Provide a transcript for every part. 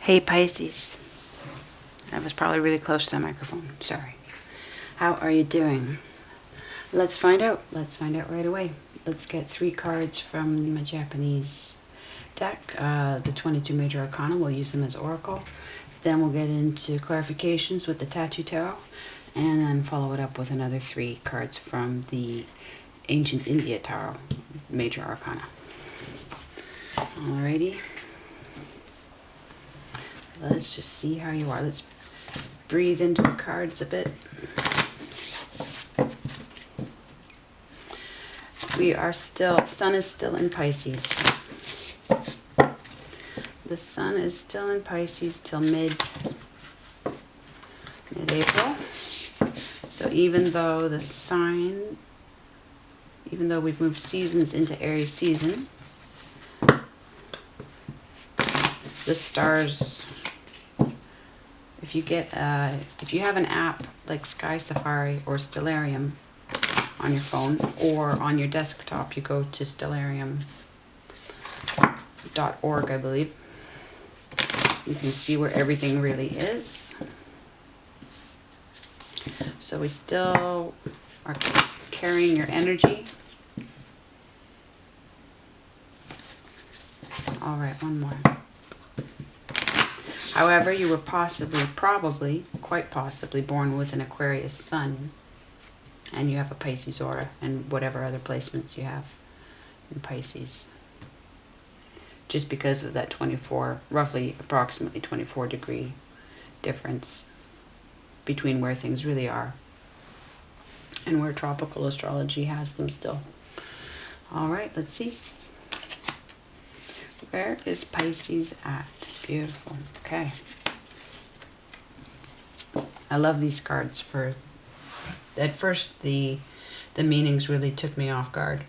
Hey Pisces. That was probably really close to the microphone. Sorry. How are you doing? Let's find out. Let's find out right away. Let's get 3 cards from my Japanese deck. The 22 major arcana. We'll use them as oracle. Then we'll get into clarifications with the Tattoo Tarot. And then follow it up with another 3 cards from the Ancient India Tarot, major arcana. Alrighty. Let's just see how you are. Let's breathe into the cards a bit. We are still, sun is still in Pisces. The sun is still in Pisces till mid-April. So even though the sign, even though we've moved seasons into Aries season, the stars, if you have an app like Sky Safari or Stellarium on your phone or on your desktop, you go to stellarium.org, I believe. You can see where everything really is. So we still are carrying your energy. All right, one more. However, you were probably, quite possibly born with an Aquarius sun, and you have a Pisces aura, and whatever other placements you have in Pisces. Just because of that 24, roughly approximately 24 degree difference between where things really are and where tropical astrology has them still. All right, let's see. Where is Pisces at? Beautiful. Okay. I love these cards. At first, the meanings really took me off guard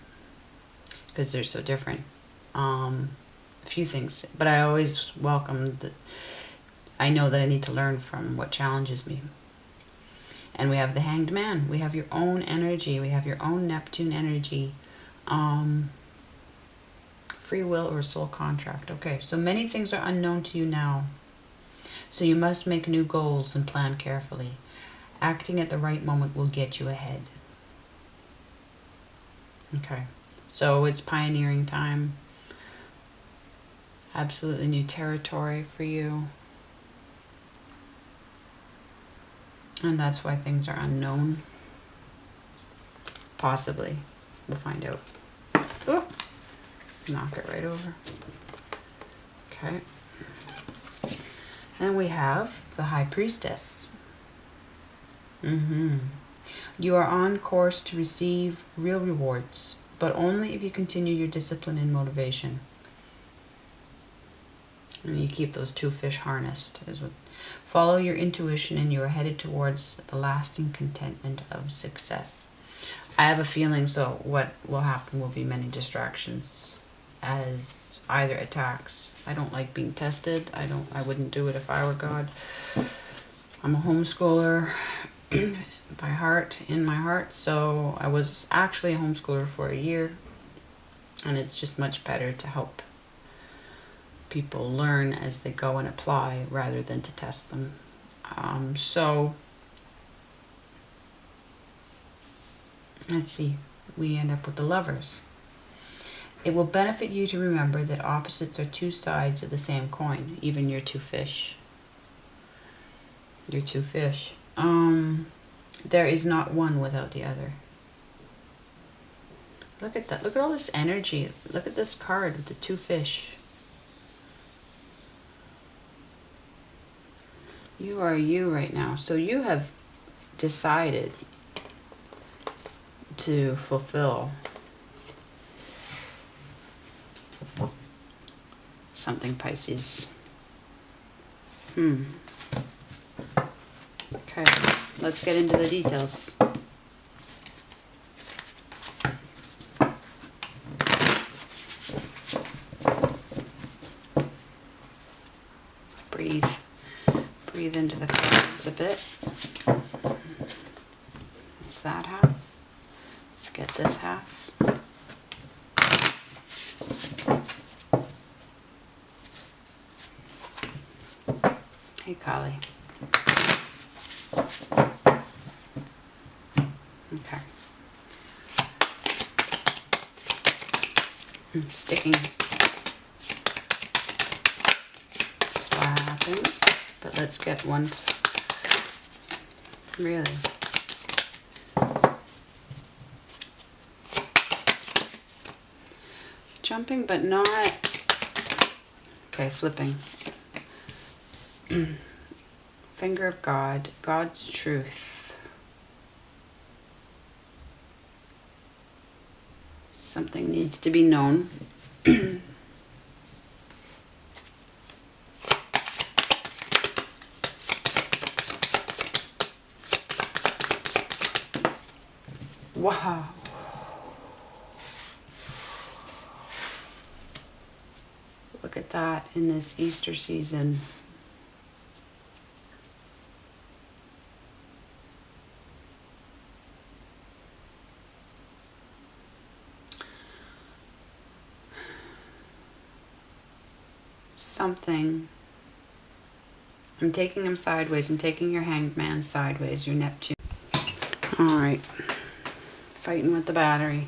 because they're so different. A few things, but I always welcome that. I know that I need to learn from what challenges me. And we have the Hanged Man. We have your own energy. We have your own Neptune energy. Free will or soul contract. Okay, so many things are unknown to you now. So you must make new goals and plan carefully. Acting at the right moment will get you ahead. Okay, so it's pioneering time. Absolutely new territory for you. And that's why things are unknown. Possibly. We'll find out. Oh, knock it right over. Okay. And we have the High Priestess. You are on course to receive real rewards, but only if you continue your discipline and motivation. And you keep those 2 fish harnessed. Follow your intuition and you are headed towards the lasting contentment of success. I have a feeling, so what will happen will be many distractions as either attacks. I don't like being tested. I wouldn't do it if I were God. I'm a homeschooler by heart, in my heart. So I was actually a homeschooler for a year, and it's just much better to help people learn as they go and apply rather than to test them. So let's see, we end up with the Lovers. It will benefit you to remember that opposites are 2 sides of the same coin, even your 2 fish. Your 2 fish. There is not one without the other. Look at that. Look at all this energy. Look at this card with the 2 fish. You are you right now. So you have decided to fulfill something, Pisces. Okay, let's get into the details. Breathe into the cards a bit. That's that half. Let's get this half. Hey, Kali. Okay. Sticking, slapping, but let's get one, really. Jumping, but not, okay, flipping. Finger of God, God's truth. Something needs to be known. Wow. Look at that in this Easter season. Something. I'm taking them sideways. I'm taking your Hanged Man sideways, your Neptune. All right. Fighting with the battery.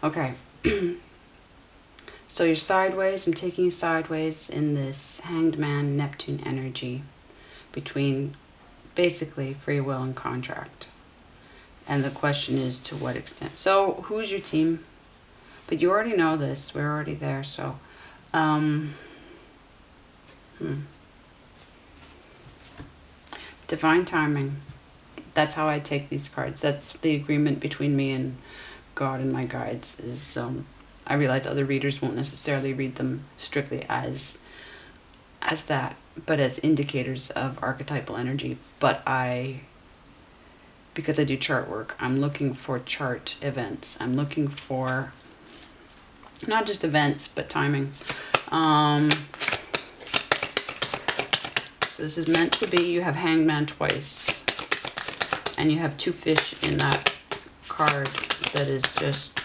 Okay. So you're sideways. I'm taking you sideways in this Hanged Man Neptune energy between basically free will and contract. And the question is, to what extent? So who's your team? But you already know this. We're already there. So divine timing. That's how I take these cards. That's the agreement between me and God and my guides. Is I realize other readers won't necessarily read them strictly as that, but as indicators of archetypal energy. But because I do chart work, I'm looking for chart events. I'm looking for not just events, but timing. So this is meant to be. You have Hanged Man twice. And you have two fish in that card that is just...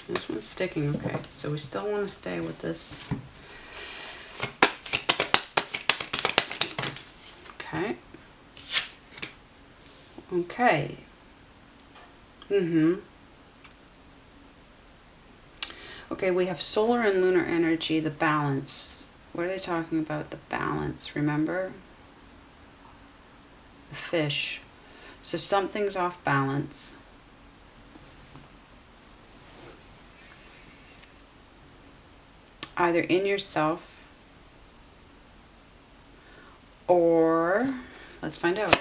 This one's sticking. Okay, so we still want to stay with this. Okay. Okay. Okay, we have solar and lunar energy, the balance. What are they talking about? The balance, remember? The fish. So something's off balance. Either in yourself or, let's find out.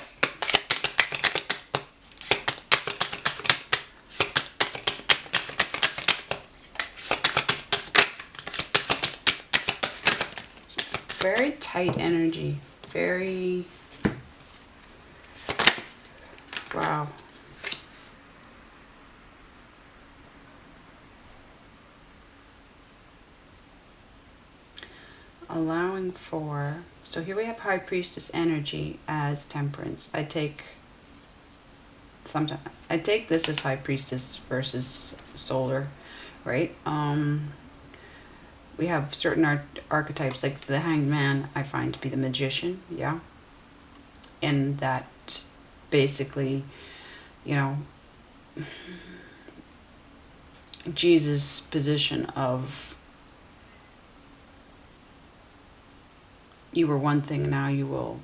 Very tight energy. Very, wow. Allowing for, so here we have High Priestess energy as Temperance. I take this as High Priestess versus Solar, right? We have certain archetypes, like the Hanged Man, I find to be the Magician, yeah? And that basically, you know, Jesus' position of you were one thing, now you will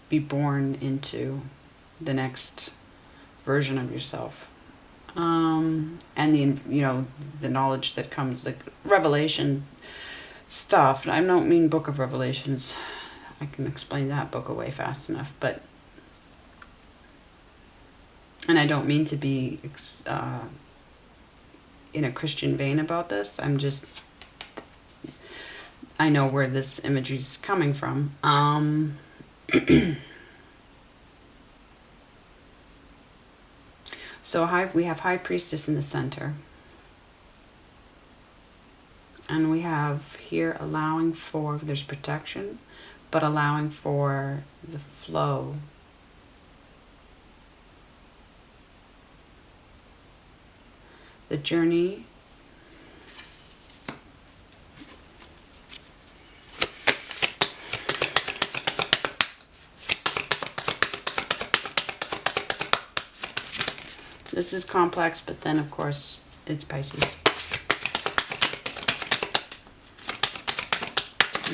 be born into the next version of yourself. And the knowledge that comes, like Revelation stuff. I don't mean Book of Revelations. I can explain that book away fast enough, but, and I don't mean to be in a Christian vein about this. I know where this imagery is coming from. So we have High Priestess in the center. And we have here allowing for, there's protection, but allowing for the flow The journey this is complex, but then of course it's Pisces.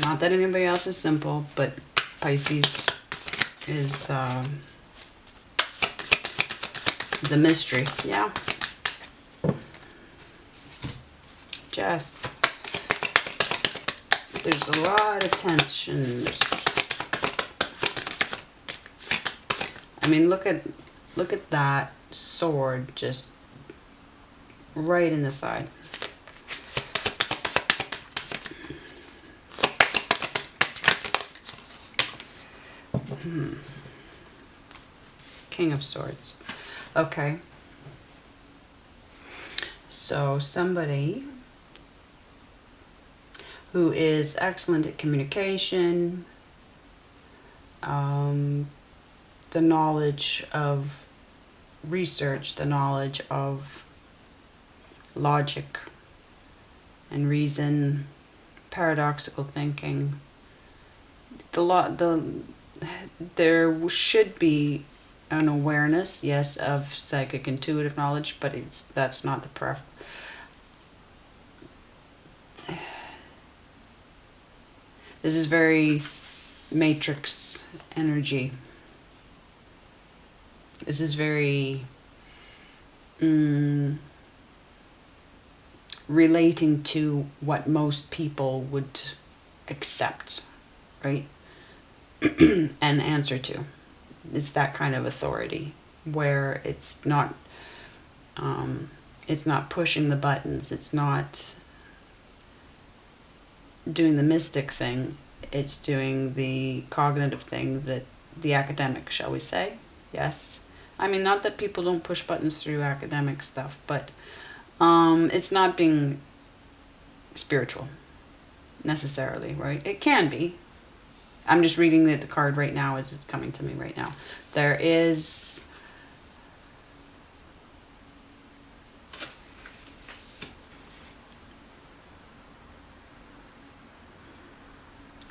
Not that anybody else is simple, but Pisces is the mystery. Yeah. Just there's a lot of tensions. I mean, look at that sword just right in the side. King of Swords. Okay. So somebody who is excellent at communication, the knowledge of research, the knowledge of logic and reason, paradoxical thinking. There should be an awareness, yes, of psychic intuitive knowledge, but that's not the This is very matrix energy. This is very relating to what most people would accept, right? And answer to. It's that kind of authority where it's not pushing the buttons. It's not doing the mystic thing. It's doing the cognitive thing, that the academic, shall we say? Yes. I mean, not that people don't push buttons through academic stuff, but it's not being spiritual necessarily, right? It can be. I'm just reading the card right now as it's coming to me right now. There is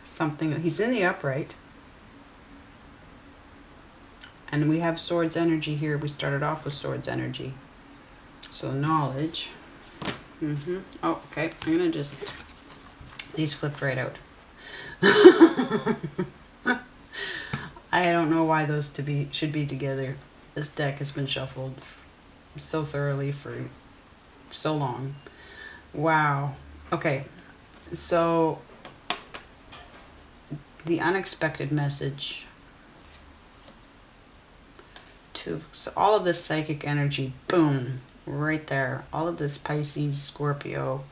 something. He's in the upright. And we have Swords energy here. We started off with Swords energy. So knowledge. Oh, okay. I'm going to just... These flipped right out. I don't know why those should be together. This deck has been shuffled so thoroughly for so long. Wow. Okay. So the unexpected message so all of this psychic energy, boom, right there. All of this Pisces, Scorpio,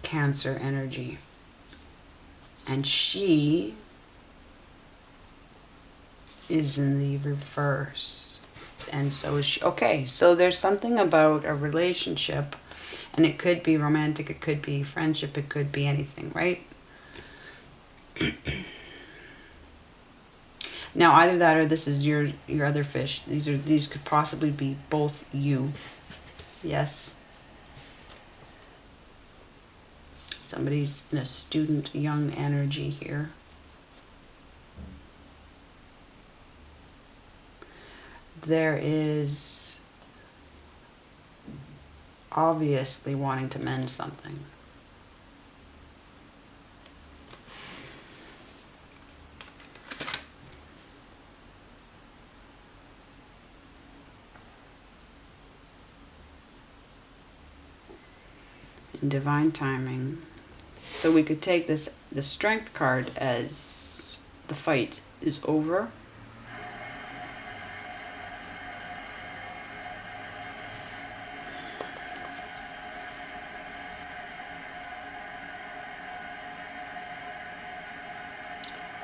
Cancer energy. And she is in the reverse. And so is she. Okay, so there's something about a relationship, and it could be romantic, it could be friendship, it could be anything, right? Now, either that or this is your other fish. These could possibly be both you. Yes. Somebody's in a student young energy here. There is obviously wanting to mend something. In divine timing. So we could take the Strength card as the fight is over.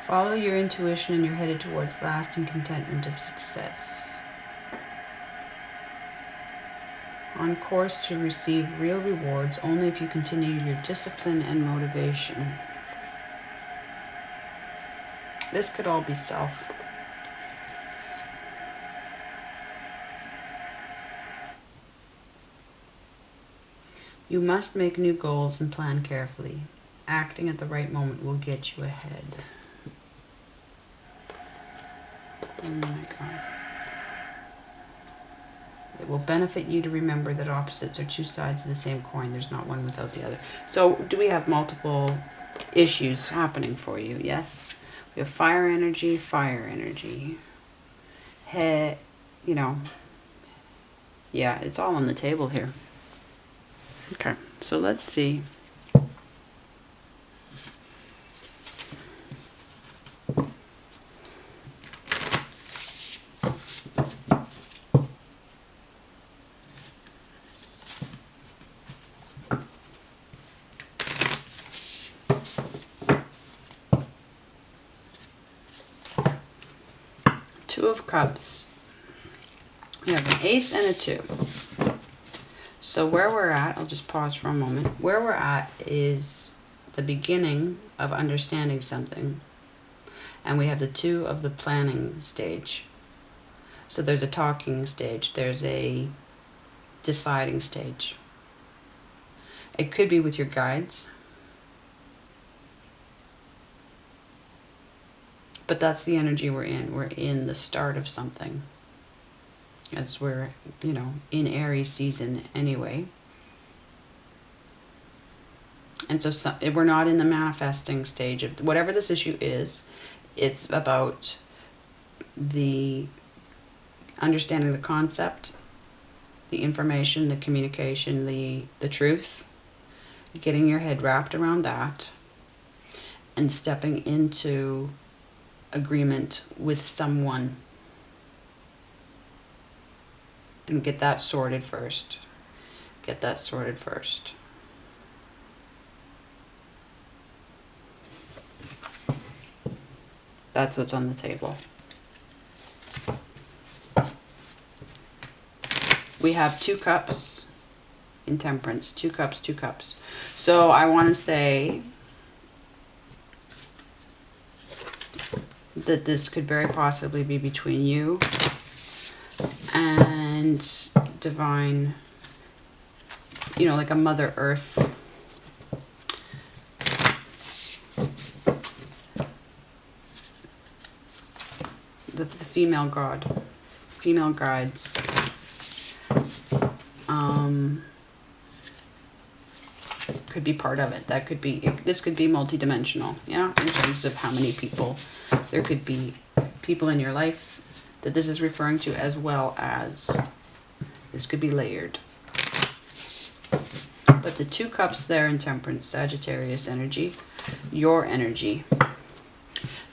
Follow your intuition and you're headed towards lasting contentment of success. On course to receive real rewards only if you continue your discipline and motivation. This could all be self. You must make new goals and plan carefully. Acting at the right moment will get you ahead. Oh my God. It will benefit you to remember that opposites are two sides of the same coin. There's not one without the other. So do we have multiple issues happening for you? Yes. We have fire energy, head, you know. Yeah, it's all on the table here. Okay, so let's see. Two of Cups. We have an Ace and a 2. So where we're at, I'll just pause for a moment. Where we're at is the beginning of understanding something. And we have the 2 of the planning stage. So there's a talking stage. There's a deciding stage. It could be with your guides. But that's the energy we're in. We're in the start of something. As we're, you know, in Aries season anyway. And so we're not in the manifesting stage of whatever this issue is. It's about the understanding the concept, the information, the communication, the truth, getting your head wrapped around that, and stepping into agreement with someone. And get that sorted first. Get that sorted first. That's what's on the table. We have 2 cups in Temperance. 2 cups, 2 cups. So I want to say that this could very possibly be between you and divine, you know, like a Mother Earth. The female god, female guides. Could be part of it. That could be, this could be multidimensional, yeah, in terms of how many people. There could be people in your life that this is referring to, as well as this could be layered. But the 2 cups there in Temperance, Sagittarius energy, your energy.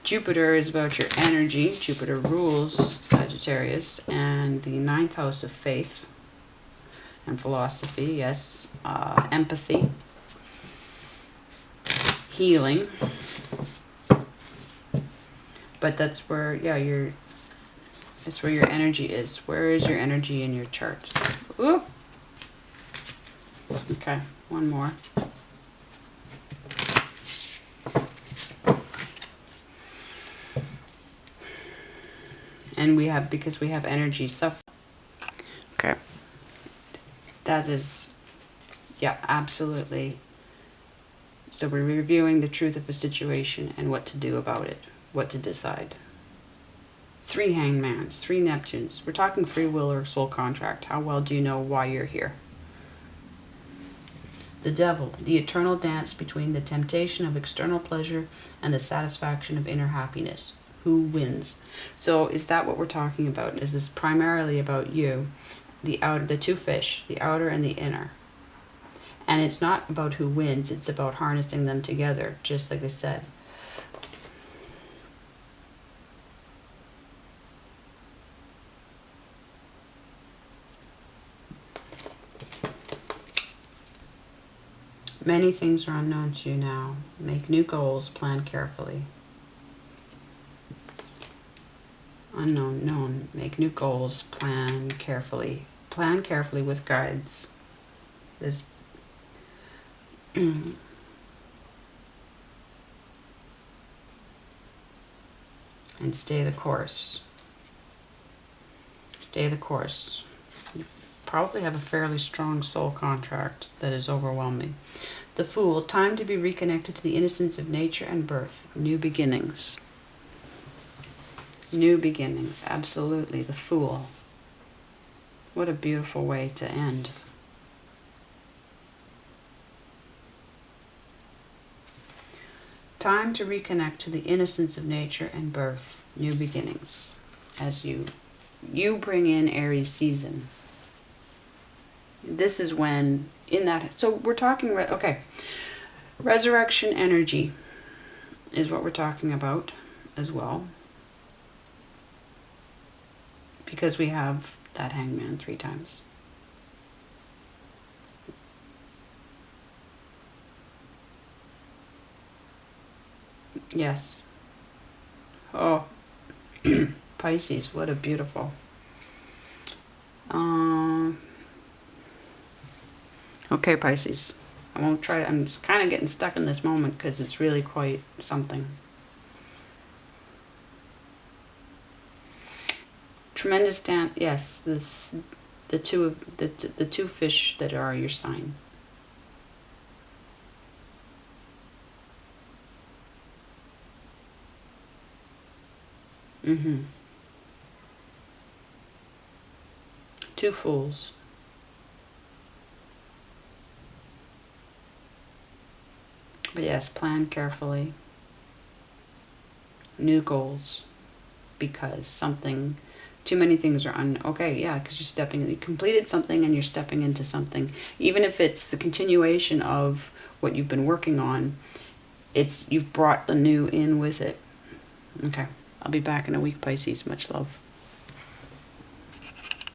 Jupiter is about your energy. Jupiter rules Sagittarius, and the 9th house of faith and philosophy, yes, empathy, healing. But that's where, yeah, it's where your energy is. Where is your energy in your chart? Ooh. Okay, one more. And we have, because we have energy suffering. Okay. That is, yeah, absolutely. So we're reviewing the truth of a situation and what to do about it, what to decide. 3 hangmans, 3 Neptunes. We're talking free will or soul contract. How well do you know why you're here? The devil, the eternal dance between the temptation of external pleasure and the satisfaction of inner happiness. Who wins? So is that what we're talking about? Is this primarily about you? The outer, the 2 fish, the outer and the inner. And it's not about who wins, it's about harnessing them together, just like I said. Many things are unknown to you now. Make new goals, plan carefully. Unknown, known. Make new goals, plan carefully. Plan carefully with guides. This and stay the course. Stay the course. probably have a fairly strong soul contract that is overwhelming. The Fool, time to be reconnected to the innocence of nature and birth. New beginnings. New beginnings, absolutely. The Fool. What a beautiful way to end. Time to reconnect to the innocence of nature and birth. New beginnings. As you bring in Aries season. This is when, in that, so we're talking, okay, resurrection energy is what we're talking about as well. Because we have that Hangman 3 times. Yes. Oh, Pisces, what a beautiful. Okay, Pisces. I won't try. I'm just kind of getting stuck in this moment because it's really quite something. Tremendous dance. Yes, this the two fish that are your sign. Two fools. But yes, plan carefully. New goals. Because something, too many things are okay, yeah, because you completed something and you're stepping into something. Even if it's the continuation of what you've been working on, you've brought the new in with it. Okay, I'll be back in a week, Pisces. Much love.